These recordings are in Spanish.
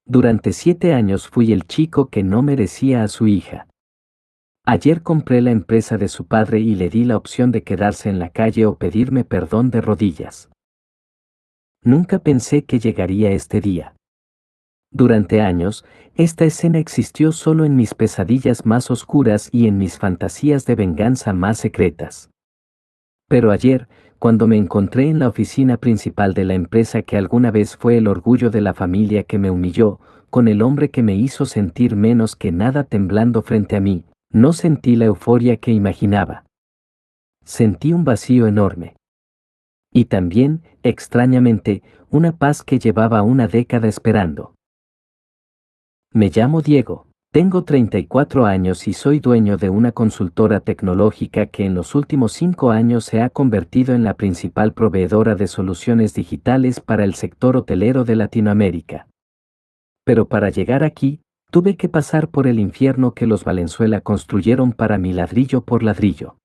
Durante 7 años fui el chico que no merecía a su hija. Ayer compré la empresa de su padre y le di la opción de quedarse en la calle o pedirme perdón de rodillas. Nunca pensé que llegaría este día. Durante años, esta escena existió solo en mis pesadillas más oscuras y en mis fantasías de venganza más secretas. Pero ayer, cuando me encontré en la oficina principal de la empresa que alguna vez fue el orgullo de la familia que me humilló, con el hombre que me hizo sentir menos que nada temblando frente a mí, no sentí la euforia que imaginaba. Sentí un vacío enorme. Y también, extrañamente, una paz que llevaba una década esperando. Me llamo Diego, tengo 34 años y soy dueño de una consultora tecnológica que en los últimos 5 años se ha convertido en la principal proveedora de soluciones digitales para el sector hotelero de Latinoamérica. Pero para llegar aquí, tuve que pasar por el infierno que los Valenzuela construyeron para mí ladrillo por ladrillo.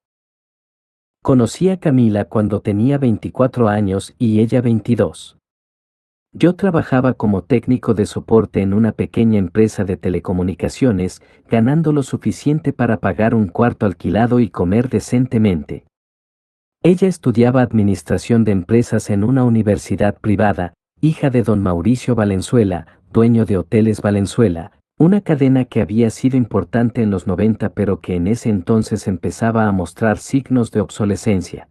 Conocí a Camila cuando tenía 24 años y ella 22. Yo trabajaba como técnico de soporte en una pequeña empresa de telecomunicaciones, ganando lo suficiente para pagar un cuarto alquilado y comer decentemente. Ella estudiaba administración de empresas en una universidad privada, hija de don Mauricio Valenzuela, dueño de Hoteles Valenzuela, una cadena que había sido importante en los 90 pero que en ese entonces empezaba a mostrar signos de obsolescencia.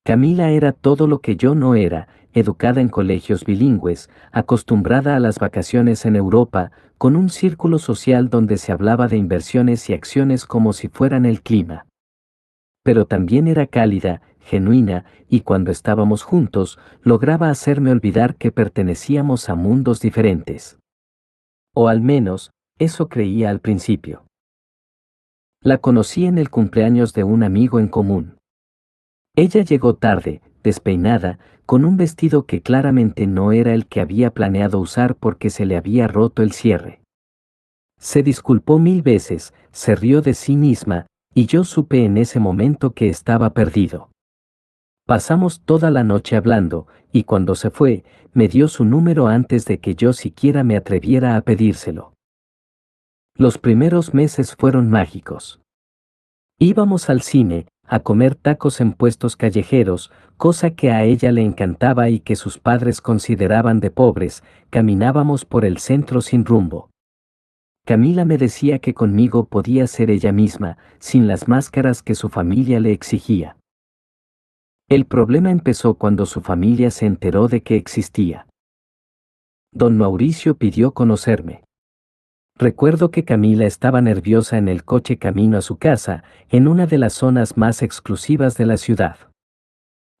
Camila era todo lo que yo no era, educada en colegios bilingües, acostumbrada a las vacaciones en Europa, con un círculo social donde se hablaba de inversiones y acciones como si fueran el clima. Pero también era cálida, genuina, y cuando estábamos juntos, lograba hacerme olvidar que pertenecíamos a mundos diferentes. O al menos, eso creía al principio. La conocí en el cumpleaños de un amigo en común. Ella llegó tarde, despeinada, con un vestido que claramente no era el que había planeado usar porque se le había roto el cierre. Se disculpó 1000 veces, se rió de sí misma, y yo supe en ese momento que estaba perdido. Pasamos toda la noche hablando, y cuando se fue, me dio su número antes de que yo siquiera me atreviera a pedírselo. Los primeros meses fueron mágicos. Íbamos al cine, a comer tacos en puestos callejeros, cosa que a ella le encantaba y que sus padres consideraban de pobres, caminábamos por el centro sin rumbo. Camila me decía que conmigo podía ser ella misma, sin las máscaras que su familia le exigía. El problema empezó cuando su familia se enteró de que existía. Don Mauricio pidió conocerme. Recuerdo que Camila estaba nerviosa en el coche camino a su casa, en una de las zonas más exclusivas de la ciudad.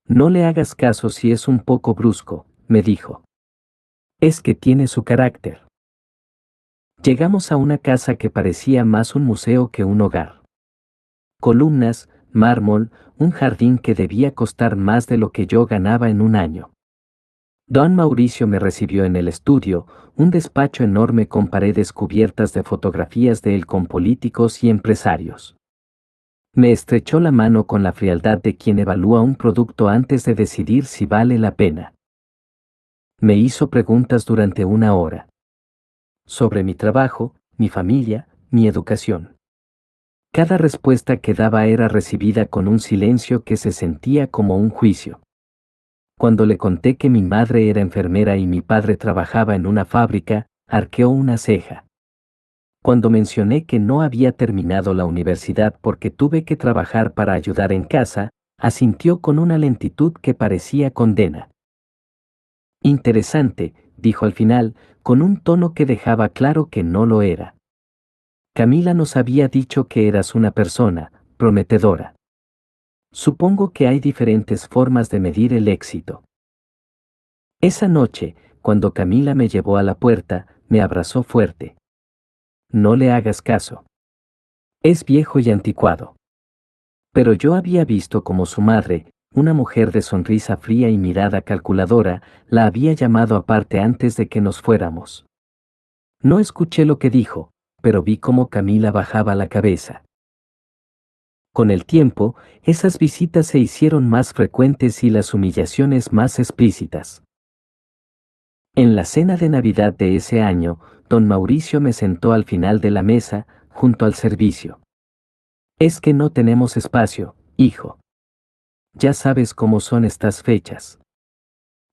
No le hagas caso si es un poco brusco, me dijo. Es que tiene su carácter. Llegamos a una casa que parecía más un museo que un hogar. Columnas, mármol, un jardín que debía costar más de lo que yo ganaba en un año. Don Mauricio me recibió en el estudio, un despacho enorme con paredes cubiertas de fotografías de él con políticos y empresarios. Me estrechó la mano con la frialdad de quien evalúa un producto antes de decidir si vale la pena. Me hizo preguntas durante 1 hora. Sobre mi trabajo, mi familia, mi educación. Cada respuesta que daba era recibida con un silencio que se sentía como un juicio. Cuando le conté que mi madre era enfermera y mi padre trabajaba en una fábrica, arqueó una ceja. Cuando mencioné que no había terminado la universidad porque tuve que trabajar para ayudar en casa, asintió con una lentitud que parecía condena. Interesante, dijo al final, con un tono que dejaba claro que no lo era. Camila nos había dicho que eras una persona prometedora. Supongo que hay diferentes formas de medir el éxito. Esa noche, cuando Camila me llevó a la puerta, me abrazó fuerte. No le hagas caso. Es viejo y anticuado. Pero yo había visto como su madre, una mujer de sonrisa fría y mirada calculadora, la había llamado aparte antes de que nos fuéramos. No escuché lo que dijo, pero vi cómo Camila bajaba la cabeza. Con el tiempo, esas visitas se hicieron más frecuentes y las humillaciones más explícitas. En la cena de Navidad de ese año, don Mauricio me sentó al final de la mesa, junto al servicio. Es que no tenemos espacio, hijo. Ya sabes cómo son estas fechas.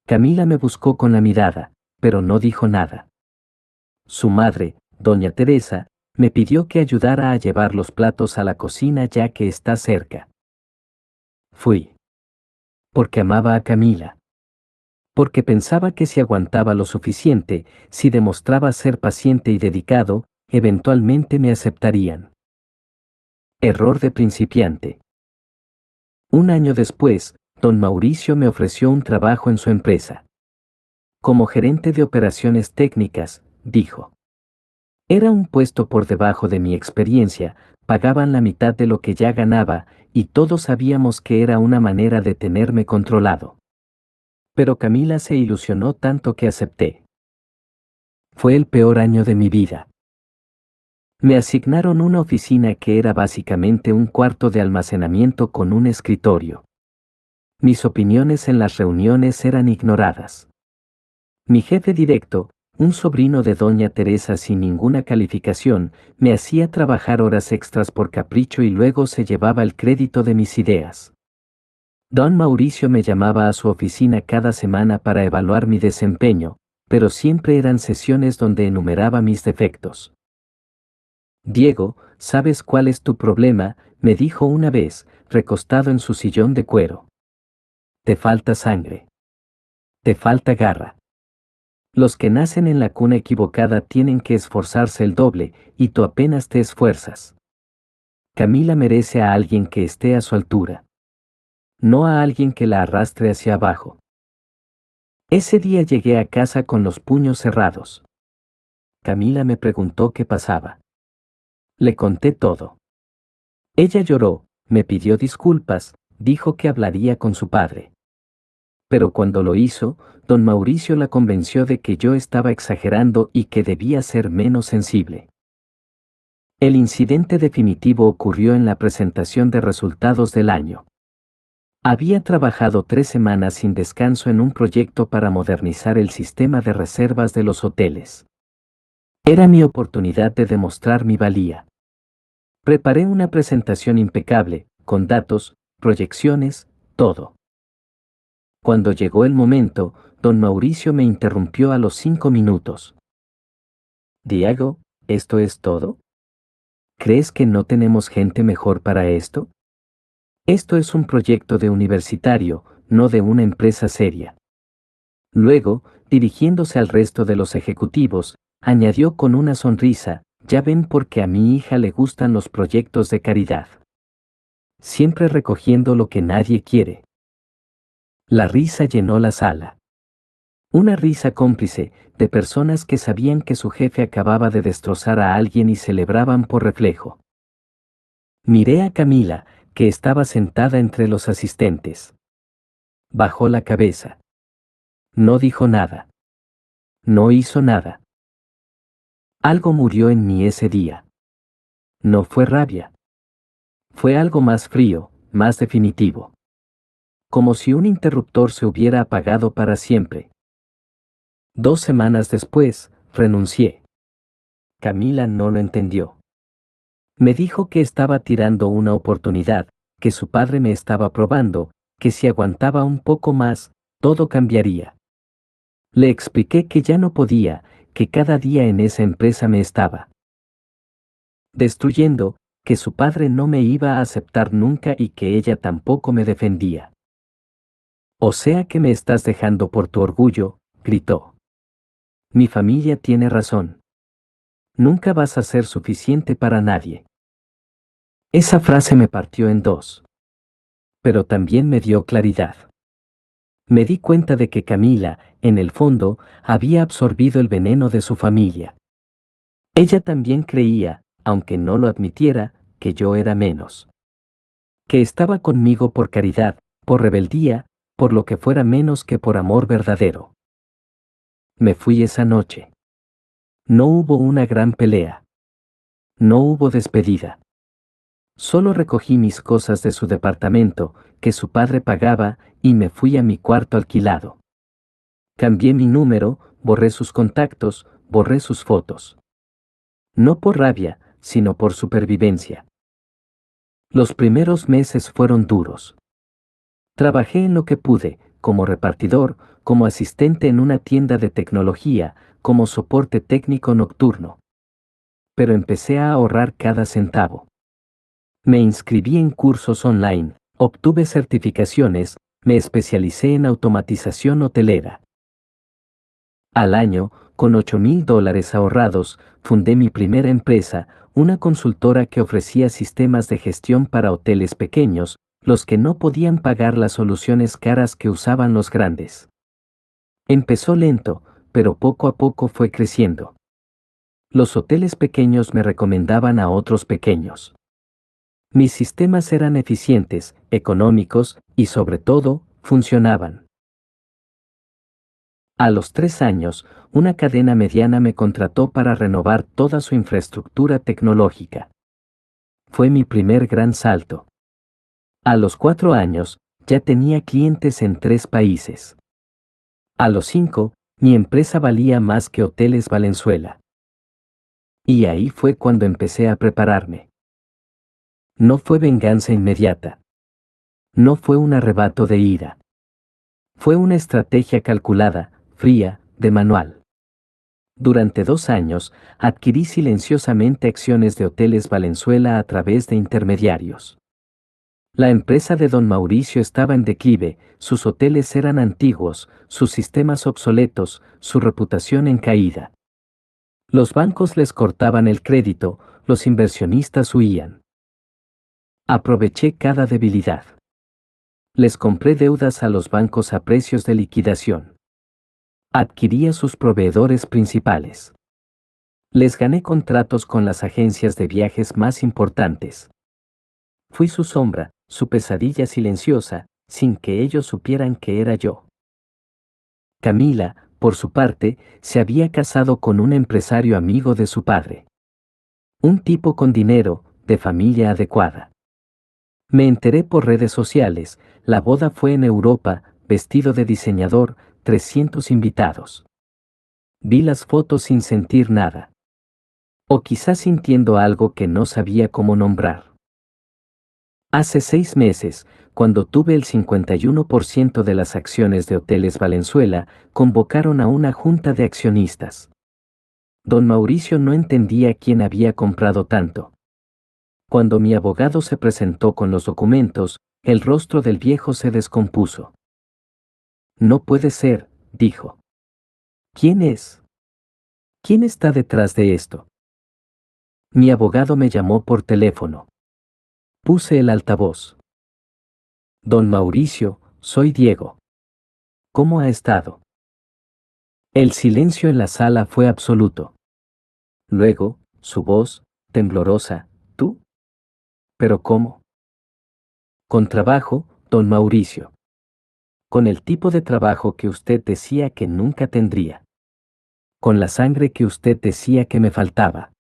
Camila me buscó con la mirada, pero no dijo nada. Su madre, doña Teresa, me pidió que ayudara a llevar los platos a la cocina ya que está cerca. Fui. Porque amaba a Camila. Porque pensaba que si aguantaba lo suficiente, si demostraba ser paciente y dedicado, eventualmente me aceptarían. Error de principiante. Un año después, don Mauricio me ofreció un trabajo en su empresa. Como gerente de operaciones técnicas, dijo. Era un puesto por debajo de mi experiencia, pagaban la mitad de lo que ya ganaba, y todos sabíamos que era una manera de tenerme controlado. Pero Camila se ilusionó tanto que acepté. Fue el peor año de mi vida. Me asignaron una oficina que era básicamente un cuarto de almacenamiento con un escritorio. Mis opiniones en las reuniones eran ignoradas. Mi jefe directo, un sobrino de doña Teresa sin ninguna calificación, me hacía trabajar horas extras por capricho y luego se llevaba el crédito de mis ideas. Don Mauricio me llamaba a su oficina cada semana para evaluar mi desempeño, pero siempre eran sesiones donde enumeraba mis defectos. Diego, ¿sabes cuál es tu problema?, me dijo una vez, recostado en su sillón de cuero. Te falta sangre. Te falta garra. Los que nacen en la cuna equivocada tienen que esforzarse el doble, y tú apenas te esfuerzas. Camila merece a alguien que esté a su altura. No a alguien que la arrastre hacia abajo. Ese día llegué a casa con los puños cerrados. Camila me preguntó qué pasaba. Le conté todo. Ella lloró, me pidió disculpas, dijo que hablaría con su padre. Pero cuando lo hizo, don Mauricio la convenció de que yo estaba exagerando y que debía ser menos sensible. El incidente definitivo ocurrió en la presentación de resultados del año. Había trabajado 3 semanas sin descanso en un proyecto para modernizar el sistema de reservas de los hoteles. Era mi oportunidad de demostrar mi valía. Preparé una presentación impecable, con datos, proyecciones, todo. Cuando llegó el momento, don Mauricio me interrumpió a los 5 minutos. Diego, ¿esto es todo? ¿Crees que no tenemos gente mejor para esto? Esto es un proyecto de universitario, no de una empresa seria. Luego, dirigiéndose al resto de los ejecutivos, añadió con una sonrisa, ya ven por qué a mi hija le gustan los proyectos de caridad. Siempre recogiendo lo que nadie quiere. La risa llenó la sala. Una risa cómplice, de personas que sabían que su jefe acababa de destrozar a alguien y celebraban por reflejo. Miré a Camila, que estaba sentada entre los asistentes. Bajó la cabeza. No dijo nada. No hizo nada. Algo murió en mí ese día. No fue rabia. Fue algo más frío, más definitivo. Como si un interruptor se hubiera apagado para siempre. 2 semanas después, renuncié. Camila no lo entendió. Me dijo que estaba tirando una oportunidad, que su padre me estaba probando, que si aguantaba un poco más, todo cambiaría. Le expliqué que ya no podía, que cada día en esa empresa me estaba destruyendo, que su padre no me iba a aceptar nunca y que ella tampoco me defendía. O sea que me estás dejando por tu orgullo, gritó. Mi familia tiene razón. Nunca vas a ser suficiente para nadie. Esa frase me partió en dos. Pero también me dio claridad. Me di cuenta de que Camila, en el fondo, había absorbido el veneno de su familia. Ella también creía, aunque no lo admitiera, que yo era menos. Que estaba conmigo por caridad, por rebeldía, por lo que fuera menos que por amor verdadero. Me fui esa noche. No hubo una gran pelea. No hubo despedida. Solo recogí mis cosas de su departamento, que su padre pagaba, y me fui a mi cuarto alquilado. Cambié mi número, borré sus contactos, borré sus fotos. No por rabia, sino por supervivencia. Los primeros meses fueron duros. Trabajé en lo que pude, como repartidor, como asistente en una tienda de tecnología, como soporte técnico nocturno. Pero empecé a ahorrar cada centavo. Me inscribí en cursos online, obtuve certificaciones, me especialicé en automatización hotelera. Al año, con $8,000 ahorrados, fundé mi primera empresa, una consultora que ofrecía sistemas de gestión para hoteles pequeños, los que no podían pagar las soluciones caras que usaban los grandes. Empezó lento, pero poco a poco fue creciendo. Los hoteles pequeños me recomendaban a otros pequeños. Mis sistemas eran eficientes, económicos y sobre todo, funcionaban. A los 3 años, una cadena mediana me contrató para renovar toda su infraestructura tecnológica. Fue mi primer gran salto. A los 4 años, ya tenía clientes en 3 países. A los 5, mi empresa valía más que Hoteles Valenzuela. Y ahí fue cuando empecé a prepararme. No fue venganza inmediata. No fue un arrebato de ira. Fue una estrategia calculada, fría, de manual. Durante 2 años, adquirí silenciosamente acciones de Hoteles Valenzuela a través de intermediarios. La empresa de don Mauricio estaba en declive, sus hoteles eran antiguos, sus sistemas obsoletos, su reputación en caída. Los bancos les cortaban el crédito, los inversionistas huían. Aproveché cada debilidad. Les compré deudas a los bancos a precios de liquidación. Adquirí a sus proveedores principales. Les gané contratos con las agencias de viajes más importantes. Fui su sombra, su pesadilla silenciosa, sin que ellos supieran que era yo. Camila, por su parte, se había casado con un empresario amigo de su padre. Un tipo con dinero, de familia adecuada. Me enteré por redes sociales, la boda fue en Europa, vestido de diseñador, 300 invitados. Vi las fotos sin sentir nada. O quizás sintiendo algo que no sabía cómo nombrar. Hace 6 meses, cuando tuve el 51% de las acciones de Hoteles Valenzuela, convocaron a una junta de accionistas. Don Mauricio no entendía quién había comprado tanto. Cuando mi abogado se presentó con los documentos, el rostro del viejo se descompuso. No puede ser, dijo. ¿Quién es? ¿Quién está detrás de esto? Mi abogado me llamó por teléfono. Puse el altavoz. Don Mauricio, soy Diego. ¿Cómo ha estado? El silencio en la sala fue absoluto. Luego, su voz, temblorosa, ¿tú? ¿Pero cómo? Con trabajo, don Mauricio. Con el tipo de trabajo que usted decía que nunca tendría. Con la sangre que usted decía que me faltaba.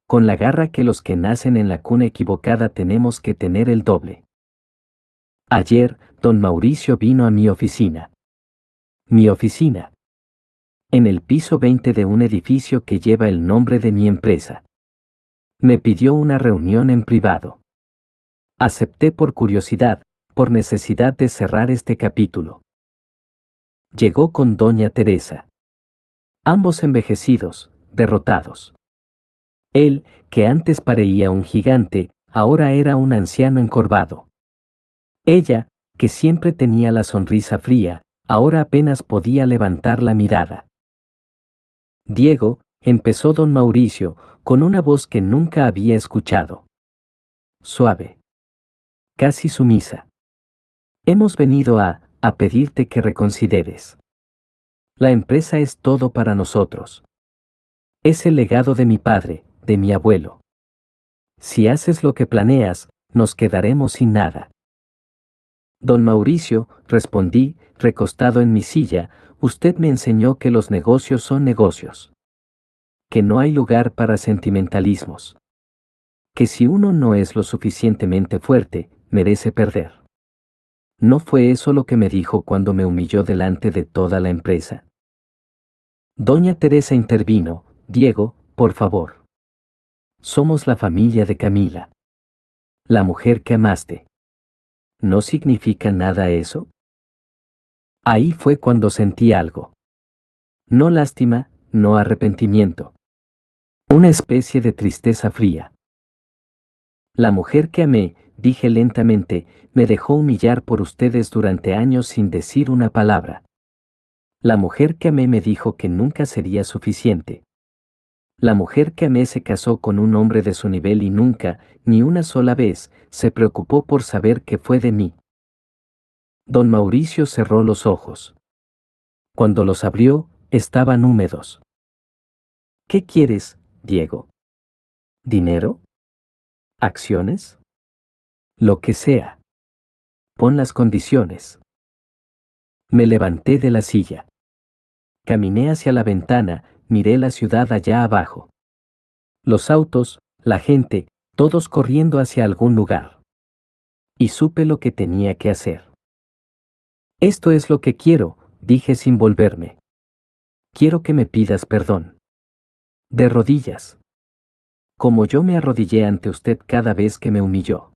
Con la garra que los que nacen en la cuna equivocada tenemos que tener el doble. Ayer, don Mauricio vino a mi oficina. Mi oficina. En el piso 20 de un edificio que lleva el nombre de mi empresa. Me pidió una reunión en privado. Acepté por curiosidad, por necesidad de cerrar este capítulo. Llegó con doña Teresa. Ambos envejecidos, derrotados. Él, que antes parecía un gigante, ahora era un anciano encorvado. Ella, que siempre tenía la sonrisa fría, ahora apenas podía levantar la mirada. Diego, empezó don Mauricio, con una voz que nunca había escuchado. Suave. Casi sumisa. Hemos venido a pedirte que reconsideres. La empresa es todo para nosotros. Es el legado de mi padre, de mi abuelo. Si haces lo que planeas, nos quedaremos sin nada. Don Mauricio, respondí, recostado en mi silla, usted me enseñó que los negocios son negocios. Que no hay lugar para sentimentalismos. Que si uno no es lo suficientemente fuerte, merece perder. ¿No fue eso lo que me dijo cuando me humilló delante de toda la empresa? Doña Teresa intervino: Diego, por favor. Somos la familia de Camila. La mujer que amaste. ¿No significa nada eso? Ahí fue cuando sentí algo. No lástima, no arrepentimiento. Una especie de tristeza fría. La mujer que amé, dije lentamente, me dejó humillar por ustedes durante años sin decir una palabra. La mujer que amé me dijo que nunca sería suficiente. La mujer que amé se casó con un hombre de su nivel y nunca, ni una sola vez, se preocupó por saber qué fue de mí. Don Mauricio cerró los ojos. Cuando los abrió, estaban húmedos. ¿Qué quieres, Diego? ¿Dinero? ¿Acciones? Lo que sea. Pon las condiciones. Me levanté de la silla. Caminé hacia la ventana, miré la ciudad allá abajo. Los autos, la gente, todos corriendo hacia algún lugar. Y supe lo que tenía que hacer. Esto es lo que quiero, dije sin volverme. Quiero que me pidas perdón. De rodillas. Como yo me arrodillé ante usted cada vez que me humilló.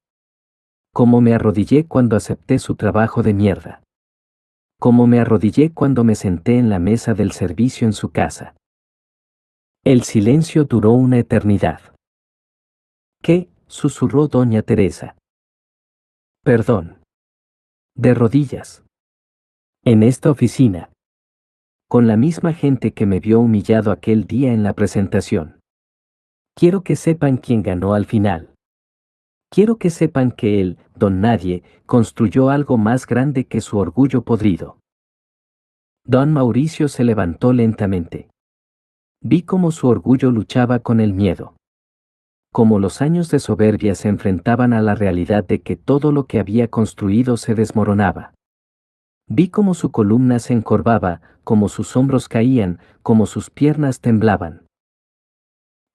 Como me arrodillé cuando acepté su trabajo de mierda. Como me arrodillé cuando me senté en la mesa del servicio en su casa. El silencio duró una eternidad. ¿Qué? Susurró doña Teresa. Perdón. De rodillas. En esta oficina. Con la misma gente que me vio humillado aquel día en la presentación. Quiero que sepan quién ganó al final. Quiero que sepan que él, don Nadie, construyó algo más grande que su orgullo podrido. Don Mauricio se levantó lentamente. Vi cómo su orgullo luchaba con el miedo. Cómo los años de soberbia se enfrentaban a la realidad de que todo lo que había construido se desmoronaba. Vi cómo su columna se encorvaba, cómo sus hombros caían, cómo sus piernas temblaban.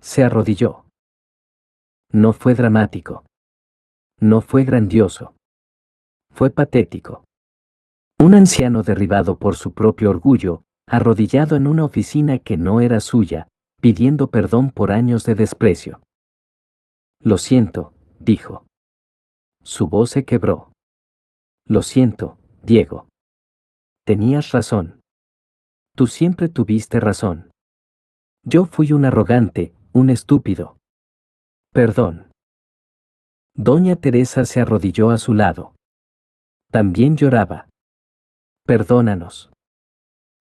Se arrodilló. No fue dramático. No fue grandioso. Fue patético. Un anciano derribado por su propio orgullo, arrodillado en una oficina que no era suya, pidiendo perdón por años de desprecio. Lo siento, dijo. Su voz se quebró. Lo siento, Diego. Tenías razón. Tú siempre tuviste razón. Yo fui un arrogante, un estúpido. Perdón. Doña Teresa se arrodilló a su lado. También lloraba. Perdónanos.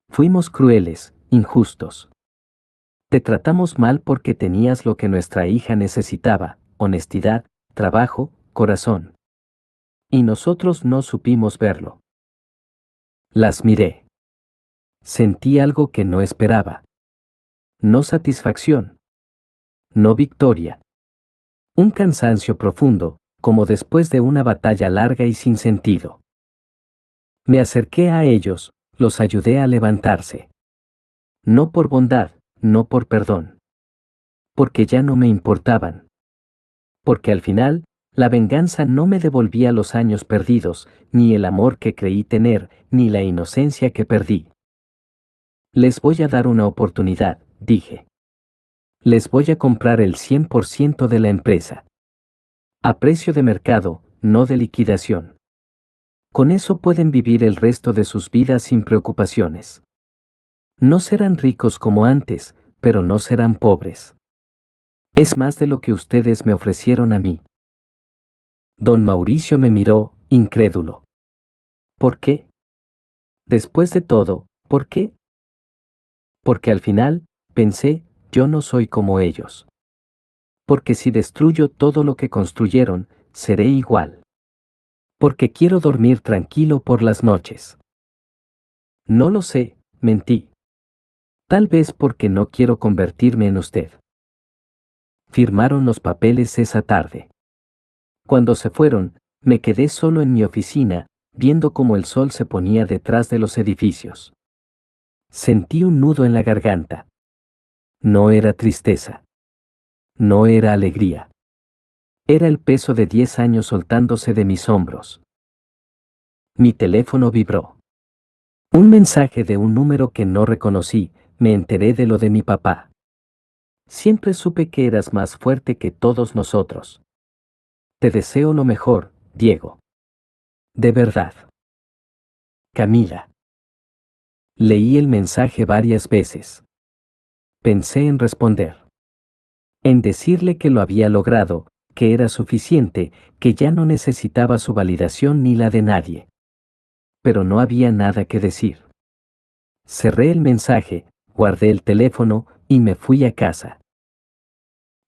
Fuimos crueles, injustos. Te tratamos mal porque tenías lo que nuestra hija necesitaba: honestidad, trabajo, corazón. Y nosotros no supimos verlo. Las miré. Sentí algo que no esperaba. No satisfacción. No victoria. Un cansancio profundo, como después de una batalla larga y sin sentido. Me acerqué a ellos, los ayudé a levantarse. No por bondad, no por perdón. Porque ya no me importaban. Porque al final, la venganza no me devolvía los años perdidos, ni el amor que creí tener, ni la inocencia que perdí. Les voy a dar una oportunidad, dije. Les voy a comprar el 100% de la empresa. A precio de mercado, no de liquidación. Con eso pueden vivir el resto de sus vidas sin preocupaciones. No serán ricos como antes, pero no serán pobres. Es más de lo que ustedes me ofrecieron a mí. Don Mauricio me miró, incrédulo. ¿Por qué? Después de todo, ¿por qué? Porque al final, pensé, yo no soy como ellos. Porque si destruyo todo lo que construyeron, seré igual. Porque quiero dormir tranquilo por las noches. No lo sé, mentí. Tal vez porque no quiero convertirme en usted. Firmaron los papeles esa tarde. Cuando se fueron, me quedé solo en mi oficina, viendo cómo el sol se ponía detrás de los edificios. Sentí un nudo en la garganta. No era tristeza. No era alegría. Era el peso de 10 años soltándose de mis hombros. Mi teléfono vibró. Un mensaje de un número que no reconocí me enteré de lo de mi papá. Siempre supe que eras más fuerte que todos nosotros. Te deseo lo mejor, Diego. De verdad. Camila. Leí el mensaje varias veces. Pensé en responder. En decirle que lo había logrado, que era suficiente, que ya no necesitaba su validación ni la de nadie. Pero no había nada que decir. Cerré el mensaje, guardé el teléfono y me fui a casa.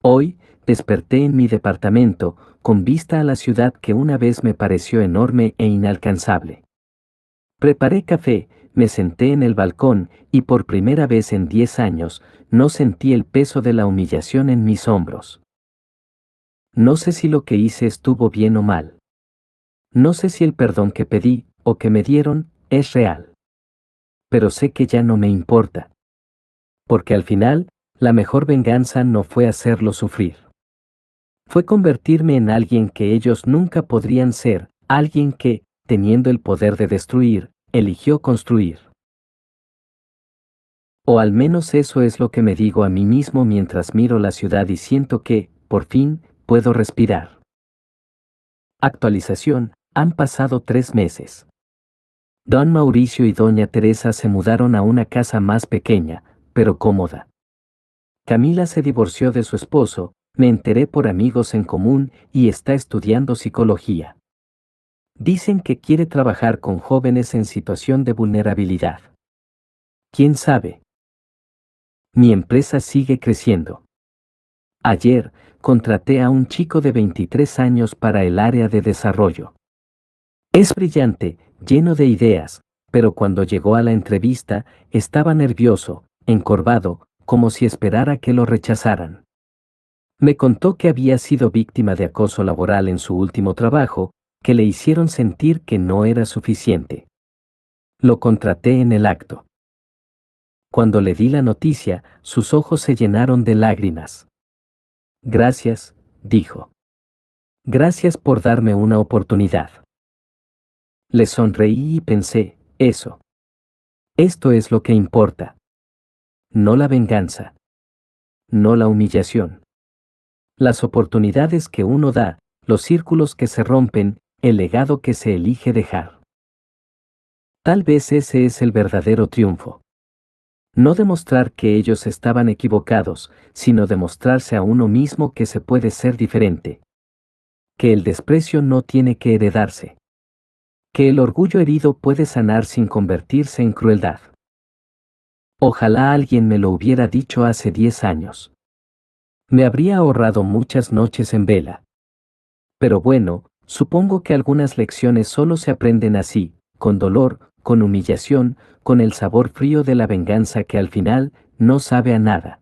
Hoy, desperté en mi departamento, con vista a la ciudad que una vez me pareció enorme e inalcanzable. Preparé café, me senté en el balcón y por primera vez en 10 años, no sentí el peso de la humillación en mis hombros. No sé si lo que hice estuvo bien o mal. No sé si el perdón que pedí, o que me dieron, es real. Pero sé que ya no me importa. Porque al final, la mejor venganza no fue hacerlo sufrir. Fue convertirme en alguien que ellos nunca podrían ser, alguien que, teniendo el poder de destruir, eligió construir. O al menos eso es lo que me digo a mí mismo mientras miro la ciudad y siento que, por fin, puedo respirar. Actualización, han pasado 3 meses. Don Mauricio y Doña Teresa se mudaron a una casa más pequeña, pero cómoda. Camila se divorció de su esposo, me enteré por amigos en común y está estudiando psicología. Dicen que quiere trabajar con jóvenes en situación de vulnerabilidad. ¿Quién sabe? Mi empresa sigue creciendo. Ayer, contraté a un chico de 23 años para el área de desarrollo. Es brillante, lleno de ideas, pero cuando llegó a la entrevista, estaba nervioso, encorvado, como si esperara que lo rechazaran. Me contó que había sido víctima de acoso laboral en su último trabajo, que le hicieron sentir que no era suficiente. Lo contraté en el acto. Cuando le di la noticia, sus ojos se llenaron de lágrimas. Gracias, dijo. Gracias por darme una oportunidad. Le sonreí y pensé, eso. Esto es lo que importa. No la venganza. No la humillación. Las oportunidades que uno da, los círculos que se rompen, el legado que se elige dejar. Tal vez ese es el verdadero triunfo. No demostrar que ellos estaban equivocados, sino demostrarse a uno mismo que se puede ser diferente. Que el desprecio no tiene que heredarse. Que el orgullo herido puede sanar sin convertirse en crueldad. Ojalá alguien me lo hubiera dicho hace 10 años. Me habría ahorrado muchas noches en vela. Pero bueno, supongo que algunas lecciones solo se aprenden así, con dolor, con humillación, con el sabor frío de la venganza que al final no sabe a nada.